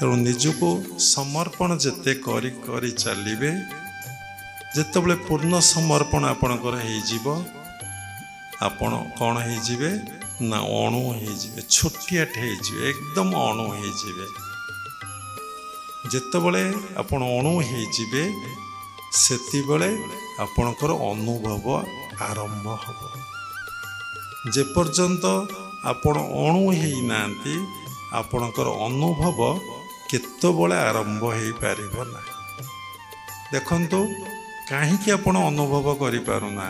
तेणु निजको समर्पण जेते करी करी चलिबे जेतेबेले पूर्ण समर्पण आपणकर हो आपण कौन हो ना अणु हो छोटियाटे हो एकदम अणु हो जेतेबेले आपण अणु हो सेतिबेले आपणकर अनुभव आरंभ हो जेपर्यंत आपण अणु हो नांती आपणकर अनुभव केतबेले आरंभ हो पारिबो ना देखंतु काहीकि आपण अनुभव करि पारुना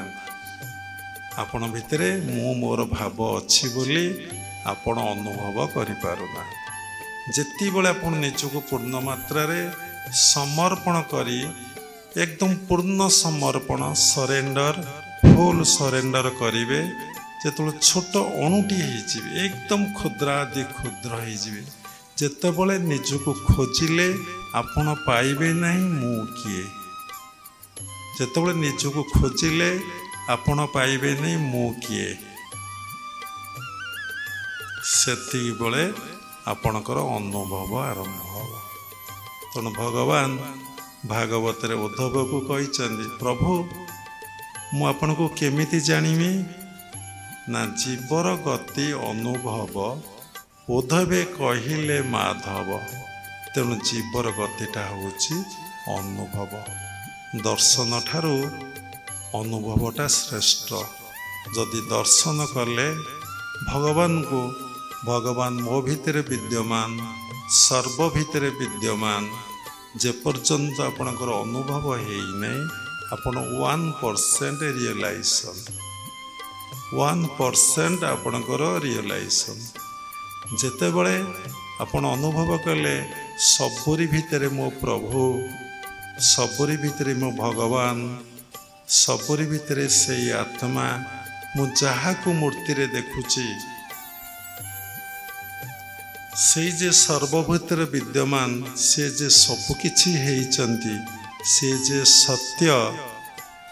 आपण भितरे मु मोर भाव अछि बोली आपण अनुभव करि पारुना जेति बेले आपण निजको पूर्ण मात्रा रे समर्पण करी एकदम पूर्ण समर्पण सरेंडर फुल सरेंडर करिवे जेतबेले छोट अणुटी हो एकदम क्षुद्रादि क्षुद्र हो जेतेबेले निजको खोजिले आपण पाइबे नहीं मु किए जेतेबेले निजको खोजिले आपण पाइबे नहीं मु किए सेति बेले आपणकर अनुभव आरंभ हो तेणु भगवान भागवत रे उद्धव को कहिचंदी प्रभु मु आपण को केमिति जानिबी ना जीवर गति अनुभव उद्धवे कहिले माधव तेणु जीवर गतिटा होची अनुभव दर्शन ठारू अनुभवटा श्रेष्ठ जदि दर्शन कले भगवान को भगवान मो भितर विद्यमान सर्व भितर विद्यमान जेपर्यंत आपणकर अनुभव है नहीं आपण 1% रियलाइजेशन 1% आपणकर रियलाइजेशन जेतेबेले आपण अनुभव कले सबुरी भितर मो प्रभु सबुरी भितर मो भगवान सबुरी भितर से आत्मा मु जहा को मूर्ति रे देखुची से जे सर्वभूतर विद्यमान से जे सब किछि हेइचंती से जे सत्य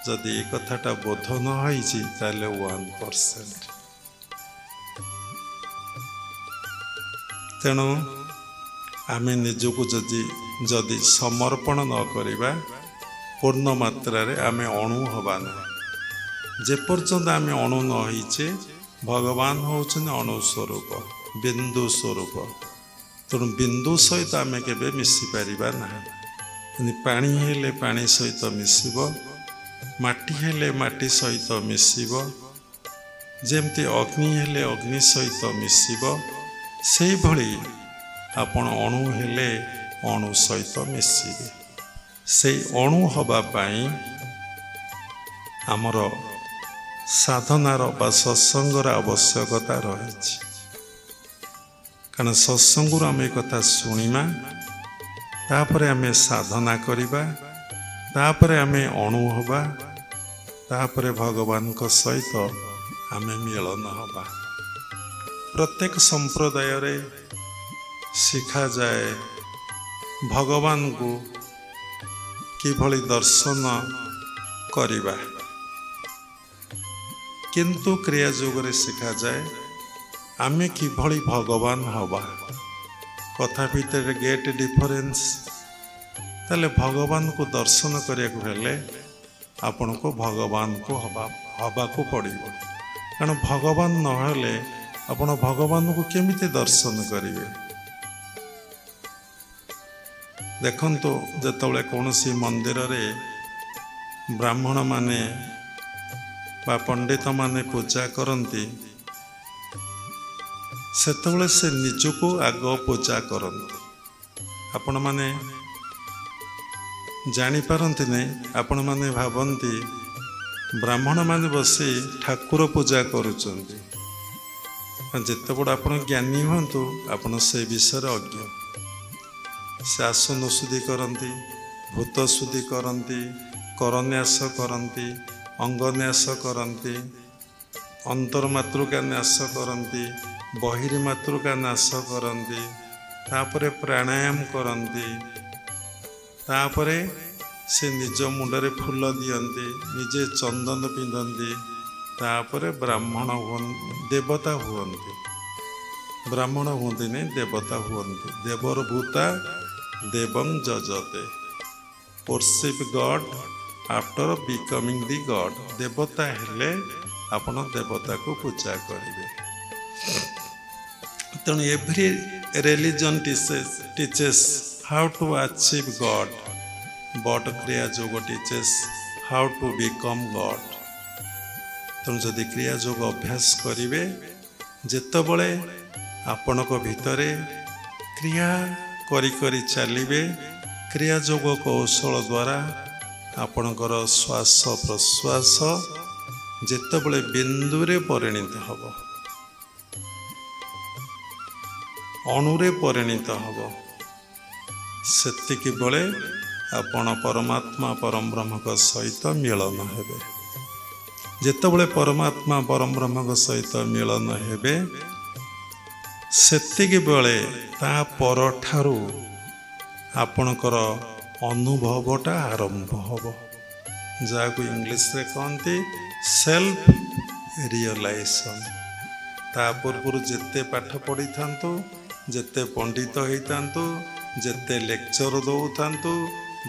जदि एक कथाटा बोध न होइछि ताले 1% तेणु आमे निजको जदि समर्पण न करिबा पूर्ण मात्रा रे आमे अणु हबा ना जेपर्यंत आमे अणु न होइछे भगवान होउछन अणु स्वरूप बिंदु स्वरूप तेणु बिंदु सहित आमे केबे मिसी पारिबा ना पानी हेले पानी सहित मिसिब माटी हेले माटी सहित मिसिब जेमती अग्नि हेले अग्नि सहित मिसिब सेही भली आपण अणु हेले अणु सहित मिसिबे से अणु हबा पाई आमर साधनार बा सत्संगर आवश्यकता रही कारण सत्संग आम कथा शुणिमा तापर आम साधना करिबा तापर आम अणु हबा तापर भगवान को सहित आम मिलन हबा प्रत्येक संप्रदाय रे शिखा जाए भगवान को किभली दर्शन करिबा किंतु क्रिया जोगरे शिखा जाए आमे किभली भगवान हवा कथा भीतर गेट डिफरेंस ताले भगवान को दर्शन करिया को हेले आपण को भगवान को हवा को पड़िबो कारण भगवान न हेले आपण भगवान को केमिति दर्शन करिवे देखंतु जेतबेले कोनोसी मंदिर रे ब्राह्मण माने बा पंडित माने पूजा करती सेतबेले से निजको आग पूजा करती आपण माने जानी पारंती नहीं आपण माने भावंती ब्राह्मण माने बसी ठाकुर पूजा करुचंती जेते बड़ आपण ज्ञानी हंतु आपण से विषय अज्ञ से आसन शुद्धि करती भूत शुद्धि करती करन्यास करती अंगन्यास करती अंतर्मातृका नाश करती बहिर्मातृका नाश करती तापरे प्राणायाम करती तापरे से निज मुंडरे फूल दियंती निजे चंदन पिंधती तापरे ब्राह्मण देवता हुअन्ति ବ୍ରାହ୍ମଣ ହୁଅନ୍ତିନି, ଦେବତା ହୁଅନ୍ତି। ଦେବର ଭୂତା ଦେବଂ ଯଜତେ। Perceive God after becoming the God. ଦେବତା ହେଲେ ଆପଣ ଦେବତାକୁ ପୂଜା କରିବେ। ତେଣୁ every religion teaches how to achieve God, but Kriya Yoga ଟିଚେସ୍ how two BCom ଗଡ୍। ତେଣୁ ଯଦି କ୍ରିୟା ଯୋଗ ଅଭ୍ୟାସ କରିବେ, ଯେତେବେଳେ ଆପଣଙ୍କ ଭିତରେ କ୍ରିୟା କରି କରି ଚାଲିବେ, କ୍ରିୟା ଯୋଗ କୌଶଳ ଦ୍ୱାରା ଆପଣଙ୍କର ଶ୍ୱାସ ପ୍ରଶ୍ୱାସ ଯେତେବେଳେ ବିନ୍ଦୁରେ ପରିଣତ ହେବ, ଅଣୁରେ ପରିଣତ ହେବ, ସେତିକି ବେଳେ ଆପଣ ପରମାତ୍ମା ପରମ ବ୍ରହ୍ମଙ୍କ ସହିତ ମିଳନ ହେବେ। ଯେତେବେଳେ ପରମାତ୍ମା ପରମ ବ୍ରହ୍ମଙ୍କ ସହିତ ମିଳନ ହେବେ, ସେତିକି ବେଳେ ତା ପରଠାରୁ ଆପଣଙ୍କର ଅନୁଭବଟା ଆରମ୍ଭ ହେବ, ଯାହାକୁ ଇଂଲିଶରେ କହନ୍ତି ସେଲ୍ଫ ରିଅଲାଇଜେସନ୍। ତା ପୂର୍ବରୁ ଯେତେ ପାଠ ପଢ଼ିଥାନ୍ତୁ, ଯେତେ ପଣ୍ଡିତ ହେଇଥାନ୍ତୁ, ଯେତେ ଲେକ୍ଚର ଦେଉଥାନ୍ତୁ,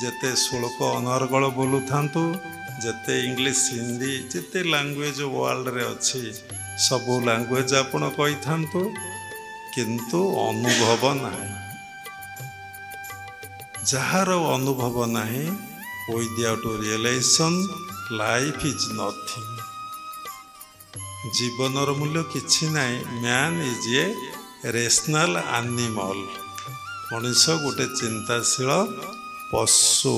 ଯେତେ ଶ୍ଲୋକ ଅନର୍ଗଳ ବୋଲୁଥାନ୍ତୁ, ଯେତେ ଇଂଲିଶ ହିନ୍ଦୀ ଯେତେ ଲାଙ୍ଗୁଏଜ ୱାର୍ଲଡରେ ଅଛି ସବୁ ଲାଙ୍ଗୁଏଜ ଆପଣ କହିଥାନ୍ତୁ, କିନ୍ତୁ ଅନୁଭବ ନାହିଁ। ଯାହାର ଅନୁଭବ ନାହିଁ, without realisation life is nothing. ଜୀବନର ମୂଲ୍ୟ କିଛି ନାହିଁ। Man is a rational animal. ମଣିଷ ଗୋଟେ ଚିନ୍ତାଶୀଳ ପଶୁ।